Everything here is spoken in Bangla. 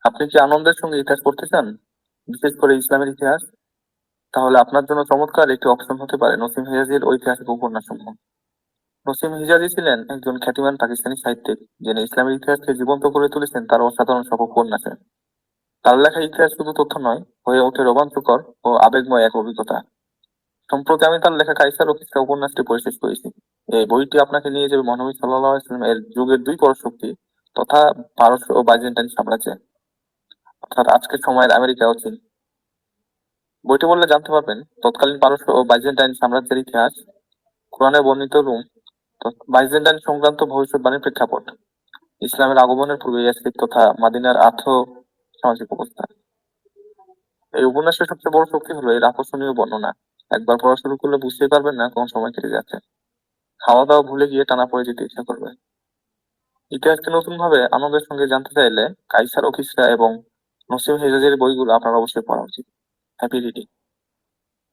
আপনি কি আনন্দের সঙ্গে ইতিহাস পড়তে চান, বিশেষ করে ইসলামের ইতিহাস? তাহলে আপনার জন্য চমৎকার একটি অপশন হতে পারে নসিম হিজাজীর ঐতিহাসিক উপন্যাসসমূহ। নসিম হিজাজী ছিলেন একজন খ্যাতিমান পাকিস্তানি সাহিত্যিক, যিনি ইসলামের ইতিহাসকে জীবন্ত করে তুলেছেন তার অসাধারণ সব উপন্যাসে। তার লেখা ইতিহাস শুধু তথ্য নয়, হয়ে ওঠে রোমাঞ্চকর ও আবেগময় এক অভিজ্ঞতা। সম্প্রতি আমি তার লেখা কাইসার ও কিসরা উপন্যাসটি পড়ে শেষ করেছি। এই বইটি আপনাকে নিয়ে যাবে মহানবী সাল্লাল্লাহু আলাইহি ওয়াসাল্লাম এর যুগের দুই পরাশক্তি তথা পারস্য ও বাইজেন্টাইন সাম্রাজ্যে, অর্থাৎ আজকের সময়ের আমেরিকা ও চীন। বইটি বললে জানতে পারবেন তৎকালীন পারস্য ও বাইজেন্টাইন সাম্রাজ্যের ইতিহাস, কোরআনে বর্ণিত রোম, বাইজেন্টাইন সংক্রান্ত ভবিষ্যৎবাণীর প্রেক্ষাপট, ইসলামের আগমনের পূর্বে ইয়াসরিব তথা মাদিনার আর্থ সামাজিক অবস্থা। এই উপন্যাসের সবচেয়ে বড় শক্তি হলো এর আকর্ষণীয় বর্ণনা। একবার পড়া শুরু করলে বুঝতেই পারবেন না কোন সময় কেটে যাচ্ছে। খাওয়া দাওয়া ভুলে গিয়ে টানা পড়ে যেতে ইচ্ছা করবে। ইতিহাসকে নতুন ভাবে আনন্দের সঙ্গে জানতে চাইলে কাইসার ও কিসরা এবং নসিম হেজাজের বইগুলো আপনার অবশ্যই পড়া উচিত। Happy reading.